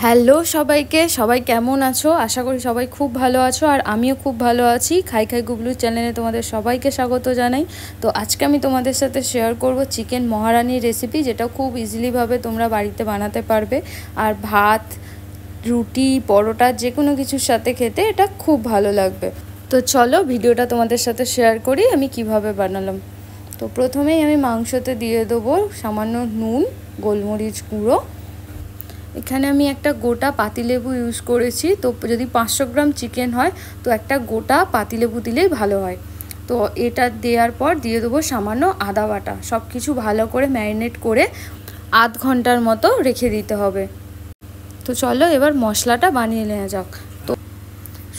Hello সবাইকে, সবাই কেমন আছো? আশা করি সবাই খুব ভালো আছো, আর আমিও খুব ভালো আছি। খাই খাই গুবলু চ্যানেলে তোমাদের সবাইকে স্বাগত জানাই। তো আজকে আমি তোমাদের সাথে শেয়ার করব চিকেন মহারানির রেসিপি, যেটা খুব ইজিলিভাবে তোমরা বাড়িতে বানাতে পারবে। আর ভাত, রুটি, পরোটা যে কোনো কিছুর সাথে খেতে এটা খুব ভালো লাগবে। তো চলো ভিডিওটা তোমাদের সাথে শেয়ার করি আমি কিভাবে বানালাম। তো প্রথমেই আমি মাংসতে দিয়ে দেবো সামান্য নুন, গোলমরিচ গুঁড়ো। এখানে আমি একটা গোটা পাতিলেবু ইউজ করেছি। তো যদি 500 গ্রাম চিকেন হয় তো একটা গোটা পাতিলেবু দিলেই ভালো হয়। তো এটা দেওয়ার পর দিয়ে দেবো সামান্য আদা বাটা। সব কিছু ভালো করে ম্যারিনেট করে আধ ঘন্টার মতো রেখে দিতে হবে। তো চলো এবার মশলাটা বানিয়ে নেওয়া যাক। তো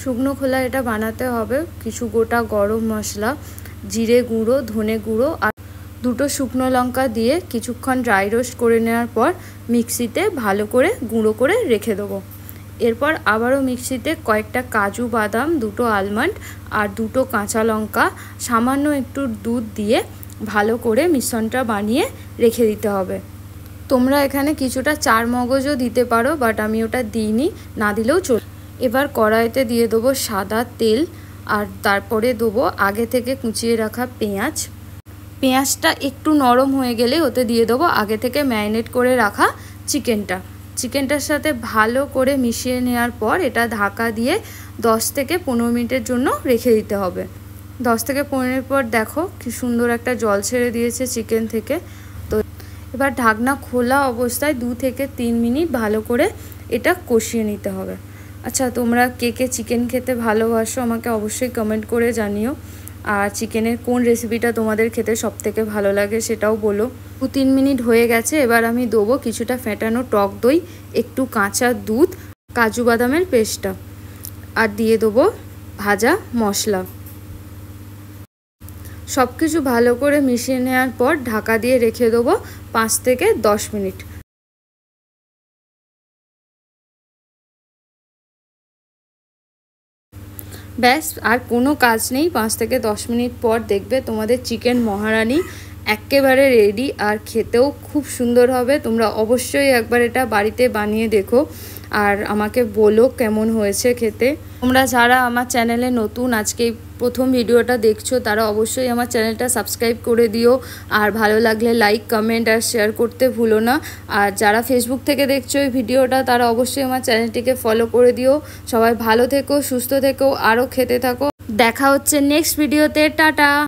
শুকনো খোলা এটা বানাতে হবে। কিছু গোটা গরম মশলা, জিরে গুঁড়ো, ধনে গুঁড়ো আর দুটো শুকনো লঙ্কা দিয়ে কিছুক্ষণ ড্রাই রোস্ট করে নেওয়ার পর মিক্সিতে ভালো করে গুঁড়ো করে রেখে দেবো। এরপর আবারও মিক্সিতে কয়েকটা কাজু বাদাম, দুটো আলমন্ড আর দুটো কাঁচা লঙ্কা, সামান্য একটু দুধ দিয়ে ভালো করে মিশ্রণটা বানিয়ে রেখে দিতে হবে। তোমরা এখানে কিছুটা চার মগজও দিতে পারো, বাট আমি ওটা দিইনি, না দিলেও চলবে। এবার কড়াইতে দিয়ে দেবো সাদা তেল, আর তারপরে দেবো আগে থেকে কুচিয়ে রাখা পেঁয়াজ। পেঁয়াজটা একটু নরম হয়ে গেলে ওতে দিয়ে দেবো আগে থেকে ম্যারিনেট করে রাখা চিকেনটার সাথে ভালো করে মিশিয়ে নেওয়ার পর এটা ঢাকা দিয়ে 10 থেকে 15 মিনিটের জন্য রেখে দিতে হবে। 10 থেকে 15 মিনিট পর দেখো কি সুন্দর একটা জল ছেড়ে দিয়েছে চিকেন থেকে। তো এবার ঢাকনা খোলা অবস্থায় 2 থেকে 3 মিনিট ভালো করে এটা কষিয়ে নিতে হবে। আচ্ছা, তোমরা কে কে চিকেন খেতে ভালোবাসো আমাকে অবশ্যই কমেন্ট করে জানিও। আর চিকেনের কোন রেসিপিটা তোমাদের খেতে সবথেকে ভালো লাগে সেটাও বলো। 2-3 মিনিট হয়ে গেছে। এবার আমি দেবো কিছুটা ফেটানো টক দই, একটু কাঁচা দুধ, কাজু বাদামের পেস্টটা, আর দিয়ে দেবো ভাজা মশলা। সব কিছু ভালো করে মিশিয়ে নেওয়ার পর ঢাকা দিয়ে রেখে দেবো 5 থেকে 10 মিনিট। ব্যাস, আর কোনো কাজ নেই। 5 থেকে 10 মিনিট পর দেখবে তোমাদের চিকেন মহারানি একেবারে রেডি, আর খেতেও খুব সুন্দর হবে। তোমরা অবশ্যই একবার এটা বাড়িতে বানিয়ে দেখো আর আমাকে বলো কেমন হয়েছে খেতে। তোমরা যারা আমার চ্যানেলে নতুন আজকে প্রথম ভিডিওটা দেখছো তারা অবশ্যই আমার চ্যানেলটা সাবস্ক্রাইব করে দিও, আর ভালো লাগলে লাইক, কমেন্ট আর শেয়ার করতে ভুলো না। আর যারা ফেসবুক থেকে দেখছো এই ভিডিওটা তারা অবশ্যই আমার চ্যানেলটিকে ফলো করে দিও। সবাই ভালো থেকো, সুস্থ থেকো, আরও খেতে থাকো। দেখা হচ্ছে নেক্সট ভিডিওতে। টাটা।